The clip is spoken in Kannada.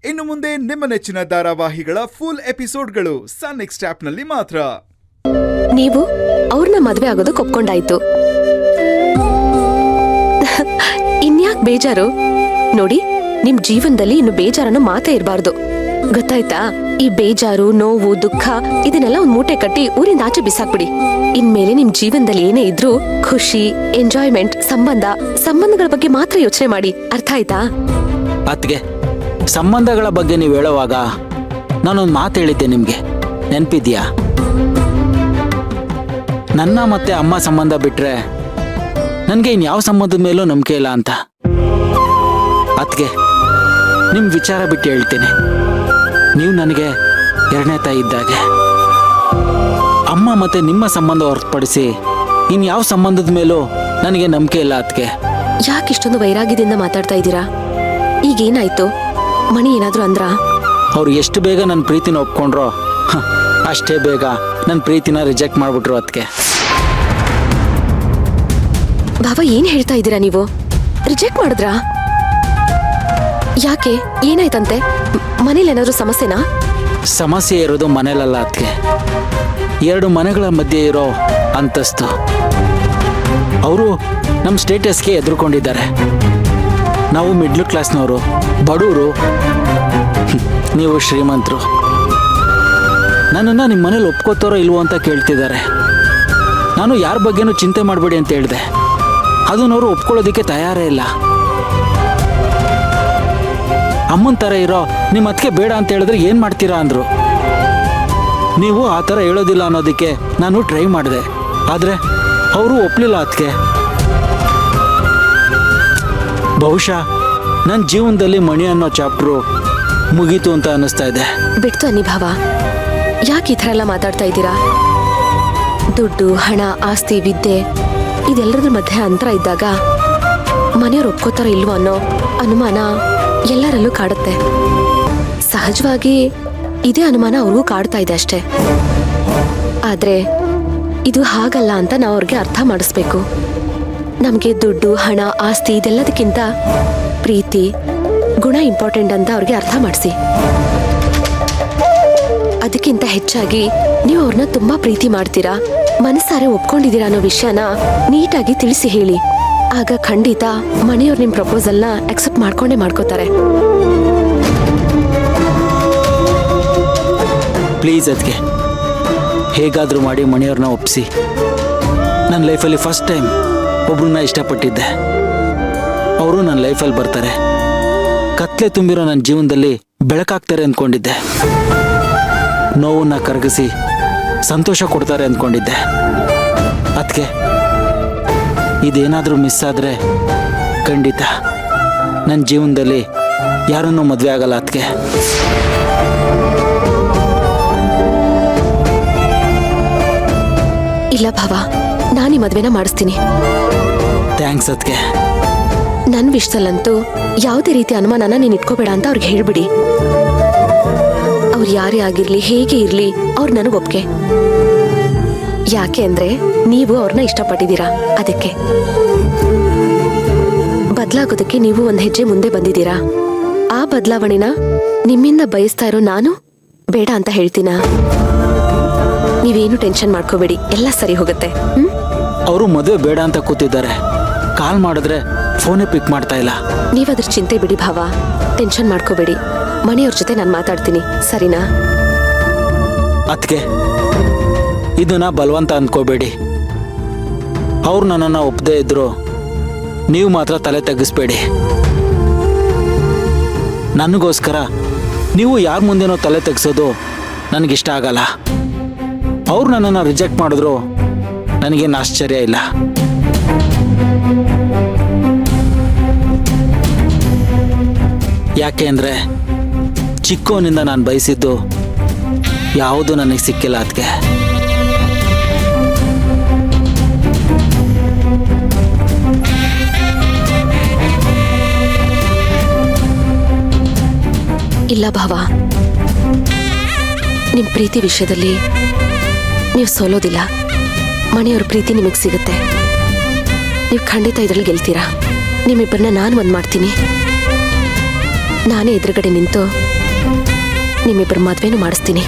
ಇನ್ನು ಮುಂದೆ ನಿಮ್ಮ ನೆಚ್ಚಿನ ಧಾರಾವಾಹಿಗಳ ಫುಲ್ ಎಪಿಸೋಡ್ಗಳು ಸನ್ ನೆಕ್ಸ್ಟ್ ಆಪ್ನಲ್ಲಿ ಮಾತ್ರ. ನೀವು ಅವ್ರನ್ನ ಮದ್ವೆ ಆಗೋದಕ್ಕೆ ಒಪ್ಕೊಂಡಾಯ್ತು. ಇನ್ಯಾಕ್ ಬೇಜಾರು? ನೋಡಿ, ನಿಮ್ ಜೀವನದಲ್ಲಿ ಇನ್ನು ಬೇಜಾರನ್ನು ಮಾತೇ ಇರಬಾರ್ದು, ಗೊತ್ತಾಯ್ತಾ? ಈ ಬೇಜಾರು, ನೋವು, ದುಃಖ ಇದನ್ನೆಲ್ಲ ಒಂದ್ ಮೂಟೆ ಕಟ್ಟಿ ಊರಿಂದ ಆಚೆ ಬಿಸಾಕ್ಬಿಡಿ. ಇನ್ಮೇಲೆ ನಿಮ್ ಜೀವನದಲ್ಲಿ ಏನೇ ಇದ್ರೂ ಖುಷಿ, ಎಂಜಾಯ್ಮೆಂಟ್, ಸಂಬಂಧಗಳ ಬಗ್ಗೆ ಮಾತ್ರ ಯೋಚನೆ ಮಾಡಿ. ಅರ್ಥ ಆಯ್ತಾ? ಅತ್ಗೆ, ಸಂಬಂಧಗಳ ಬಗ್ಗೆ ನೀವು ಹೇಳುವಾಗ ನಾನೊಂದು ಮಾತು ಹೇಳಿದ್ದೆ, ನಿಮ್ಗೆ ನೆನ್ಪಿದ್ಯಾ? ನನ್ನ ಮತ್ತೆ ಅಮ್ಮ ಸಂಬಂಧ ಬಿಟ್ರೆ ನನಗೆ ಇನ್ಯಾವ ಸಂಬಂಧದ ಮೇಲೂ ನಂಬಿಕೆ ಇಲ್ಲ ಅಂತ. ಅತ್ಗೆ, ನಿಮ್ಮ ವಿಚಾರ ಬಿಟ್ಟು ಹೇಳ್ತೀನಿ, ನೀವು ನನಗೆ ಎರಡನೇ ತಾಯಿ ಇದ್ದಾಗೆ. ಅಮ್ಮ ಮತ್ತೆ ನಿಮ್ಮ ಸಂಬಂಧ ಹೊರತುಪಡಿಸಿ ಇನ್ಯಾವ ಸಂಬಂಧದ ಮೇಲೂ ನನಗೆ ನಂಬಿಕೆ ಇಲ್ಲ ಅತ್ಗೆ. ಯಾಕಿಷ್ಟೊಂದು ವೈರಾಗ್ಯದಿಂದ ಮಾತಾಡ್ತಾ ಇದ್ದೀರಾ? ಈಗೇನಾಯ್ತು? ಮಣಿ ಏನಾದ್ರು ಅಂದ್ರ? ಅವ್ರು ಎಷ್ಟು ಬೇಗ ನನ್ನ ಪ್ರೀತಿನ ಒಪ್ಕೊಂಡ್ರೋ ಅಷ್ಟೇ ಬೇಗ ನನ್ನ ಪ್ರೀತಿನ ರಿಜೆಕ್ಟ್ ಮಾಡ್ಬಿಟ್ರು ಅತ್ಗೆ. ಭಾವ, ಏನ್ ಹೇಳ್ತಾ ಇದ್ದೀರಾ ನೀವು? ರಿಜೆಕ್ಟ್ ಮಾಡಿದ್ರಾ? ಯಾಕೆ? ಏನಾಯ್ತಂತೆ? ಮನೇಲಿ ಏನಾದ್ರು ಸಮಸ್ಯೆನಾ? ಸಮಸ್ಯೆ ಇರೋದು ಮನೇಲಲ್ಲ ಅತ್ಗೆ, ಎರಡು ಮನೆಗಳ ಮಧ್ಯೆ ಇರೋ ಅಂತಸ್ತು. ಅವರು ನಮ್ಮ ಸ್ಟೇಟಸ್ಗೆ ಎದುರುಕೊಂಡಿದ್ದಾರೆ. ನಾವು ಮಿಡ್ಲ್ ಕ್ಲಾಸ್ನವರು, ಬಡವರು, ನೀವು ಶ್ರೀಮಂತರು. ನನ್ನನ್ನು ನಿಮ್ಮ ಮನೇಲಿ ಒಪ್ಕೋತಾರೋ ಇಲ್ವೋ ಅಂತ ಕೇಳ್ತಿದ್ದಾರೆ. ನಾನು ಯಾರ ಬಗ್ಗೆನೂ ಚಿಂತೆ ಮಾಡಬೇಡಿ ಅಂತ ಹೇಳಿದೆ. ಅದನ್ನವರು ಒಪ್ಕೊಳ್ಳೋದಕ್ಕೆ ತಯಾರೇ ಇಲ್ಲ. ಅಮ್ಮನ ಥರ ಇರೋ ನಿಮ್ಮ ಅದಕ್ಕೆ ಬೇಡ ಅಂತ ಹೇಳಿದ್ರೆ ಏನು ಮಾಡ್ತೀರಾ ಅಂದರು. ನೀವು ಆ ಥರ ಹೇಳೋದಿಲ್ಲ ಅನ್ನೋದಕ್ಕೆ ನಾನು ಟ್ರೈ ಮಾಡಿದೆ, ಆದರೆ ಅವರು ಒಪ್ಪಲಿಲ್ಲ ಅದಕ್ಕೆ. ಬಹುಶಃ ನನ್ನ ಜೀವನದಲ್ಲಿ ಮಣಿ ಅನ್ನೋ ಚಾಪ್ಟ್ರು ಮುಗೀತು ಅಂತ ಅನ್ನಿಸ್ತಾ ಇದೆ. ಬಿಡ್ತು ಅನ್ನಿ ಭಾವ, ಯಾಕೆ ಈ ಥರ ಎಲ್ಲ ಮಾತಾಡ್ತಾ ಇದ್ದೀರಾ? ದುಡ್ಡು, ಹಣ, ಆಸ್ತಿ, ವಿದ್ಯೆ ಇದೆಲ್ಲದ್ರ ಮಧ್ಯೆ ಅಂತರ ಇದ್ದಾಗ ಮನೆಯವ್ರು ಒಪ್ಕೋತಾರ ಇಲ್ವೋ ಅನ್ನೋ ಅನುಮಾನ ಎಲ್ಲರಲ್ಲೂ ಕಾಡುತ್ತೆ. ಸಹಜವಾಗಿ ಇದೇ ಅನುಮಾನ ಅವ್ರಿಗೂ ಕಾಡ್ತಾ ಇದೆ ಅಷ್ಟೇ. ಆದ್ರೆ ಇದು ಹಾಗಲ್ಲ ಅಂತ ನಾವು ಅವ್ರಿಗೆ ಅರ್ಥ ಮಾಡಿಸ್ಬೇಕು. ನಮ್ಗೆ ದುಡ್ಡು, ಹಣ, ಆಸ್ತಿ ಇದೆಲ್ಲದಕ್ಕಿಂತ ಪ್ರೀತಿ, ಗುಣ ಇಂಪಾರ್ಟೆಂಟ್ ಅಂತ ಅವ್ರಿಗೆ ಅರ್ಥ ಮಾಡಿಸಿ. ಅದಕ್ಕಿಂತ ಹೆಚ್ಚಾಗಿ ನೀವು ಅವ್ರನ್ನ ತುಂಬಾ ಪ್ರೀತಿ ಮಾಡ್ತೀರಾ, ಮನಸ್ಸಾರೆ ಒಪ್ಕೊಂಡಿದ್ದೀರಾ ಅನ್ನೋ ವಿಷಯನ ನೀಟಾಗಿ ತಿಳಿಸಿ ಹೇಳಿ. ಆಗ ಖಂಡಿತ ಮನೆಯವ್ರು ನಿಮ್ ಪ್ರಪೋಸಲ್ನ ಅಕ್ಸೆಪ್ಟ್ ಮಾಡ್ಕೋತಾರೆ. ಪ್ಲೀಸ್ ಅದಕ್ಕೆ ಹೇಗಾದರೂ ಮಾಡಿ ಮನೆಯವ್ರನ್ನ ಒಪ್ಪಿಸಿ. ನನ್ನ ಲೈಫಲ್ಲಿ ಫಸ್ಟ್ ಟೈಮ್ ಒಬ್ರನ್ನ ಇಷ್ಟಪಟ್ಟಿದ್ದೆ. ಅವರು ನನ್ನ ಲೈಫಲ್ಲಿ ಬರ್ತಾರೆ, ಕತ್ಲೆ ತುಂಬಿರೋ ನನ್ನ ಜೀವನದಲ್ಲಿ ಬೆಳಕಾಗ್ತಾರೆ ಅಂದ್ಕೊಂಡಿದ್ದೆ. ನೋವನ್ನ ಕರಗಿಸಿ ಸಂತೋಷ ಕೊಡ್ತಾರೆ ಅಂದ್ಕೊಂಡಿದ್ದೆ. ಅದಕ್ಕೆ ಇದೇನಾದರೂ ಮಿಸ್ ಆದರೆ ಖಂಡಿತ ನನ್ನ ಜೀವನದಲ್ಲಿ ಯಾರನ್ನೂ ಮದುವೆ ಆಗಲ್ಲ. ಅದಕ್ಕೆ ಇಲ್ಲ ಭಾವ, ನಾನು ಈ ಮದ್ವೆನ ಮಾಡಿಸ್ತೀನಿ. ಥ್ಯಾಂಕ್ಸ್ ಅದಕ್ಕೆ. ನನ್ನ ವಿಷಯದಲ್ಲಂತೂ ಯಾವುದೇ ರೀತಿ ಅನುಮಾನನ ನೀನು ಇಟ್ಕೋಬೇಡ ಅಂತ ಅವ್ರಿಗೆ ಹೇಳ್ಬಿಡಿ. ಅವ್ರು ಯಾರೇ ಆಗಿರ್ಲಿ, ಹೇಗೆ ಇರ್ಲಿ, ಅವ್ರು ನನಗೆ ಒಪ್ಗೆ. ಯಾಕೆ ಅಂದ್ರೆ ನೀವು ಅವ್ರನ್ನ ಇಷ್ಟಪಟ್ಟಿದ್ದೀರಾ. ಅದಕ್ಕೆ ಬದಲಾಗೋದಕ್ಕೆ ನೀವು ಒಂದ್ ಹೆಜ್ಜೆ ಮುಂದೆ ಬಂದಿದ್ದೀರಾ. ಆ ಬದಲಾವಣೆನ ನಿಮ್ಮಿಂದ ಬಯಸ್ತಾ ಇರೋ ನಾನು ಬೇಡ ಅಂತ ಹೇಳ್ತೀನ? ನೀವೇನು ಟೆನ್ಷನ್ ಮಾಡ್ಕೋಬೇಡಿ, ಎಲ್ಲ ಸರಿ ಹೋಗುತ್ತೆ. ಅವರು ಮದುವೆ ಬೇಡ ಅಂತ ಕೂತಿದ್ದಾರೆ. ಕಾಲ್ ಮಾಡಿದ್ರೆ ಫೋನೇ ಪಿಕ್ ಮಾಡ್ತಾ ಇಲ್ಲ. ನೀವದ್ರ ಚಿಂತೆ ಬಿಡಿ ಭಾವ, ಟೆನ್ಷನ್ ಮಾಡ್ಕೋಬೇಡಿ. ಮನೆಯವ್ರ ಜೊತೆ ನಾನು ಮಾತಾಡ್ತೀನಿ, ಸರಿನಾ? ಅದಕ್ಕೆ ಇದನ್ನ ಬಲವಂತ ಅಂದ್ಕೋಬೇಡಿ. ಅವ್ರು ನನ್ನನ್ನು ಒಪ್ಪದೇ ಇದ್ರು ನೀವು ಮಾತ್ರ ತಲೆ ತಗ್ಗಿಸ್ಬೇಡಿ. ನನಗೋಸ್ಕರ ನೀವು ಯಾರ ಮುಂದೆನೋ ತಲೆ ತೆಗ್ಸೋದು ನನಗಿಷ್ಟ ಆಗಲ್ಲ. ಅವ್ರು ನನ್ನನ್ನು ರಿಜೆಕ್ಟ್ ಮಾಡಿದ್ರು ನನಗೇನು ಆಶ್ಚರ್ಯ ಇಲ್ಲ. ಯಾಕೆ ಅಂದರೆ ಚಿಕ್ಕವನಿಂದ ನಾನು ಬಯಸಿದ್ದು ಯಾವುದೂ ನನಗೆ ಸಿಕ್ಕಿಲ್ಲ. ಅದಕ್ಕೆ ಇಲ್ಲ ಭಾವ, ನಿಮ್ ಪ್ರೀತಿ ವಿಷಯದಲ್ಲಿ ನೀವು ಸೋಲೋದಿಲ್ಲ. ಮನೆಯವ್ರ ಪ್ರೀತಿ ನಿಮಗೆ ಸಿಗುತ್ತೆ. ನೀವು ಖಂಡಿತ ಇದ್ರಲ್ಲಿ ಗೆಲ್ತೀರಾ. ನಿಮ್ಮಿಬ್ಬರನ್ನ ನಾನು ಒಂದ್ ಮಾಡ್ತೀನಿ. ನಾನೇ ಎದುರುಗಡೆ ನಿಂತು ನಿಮ್ಮಿಬ್ಬರ ಮದ್ವೆನೂ ಮಾಡಿಸ್ತೀನಿ.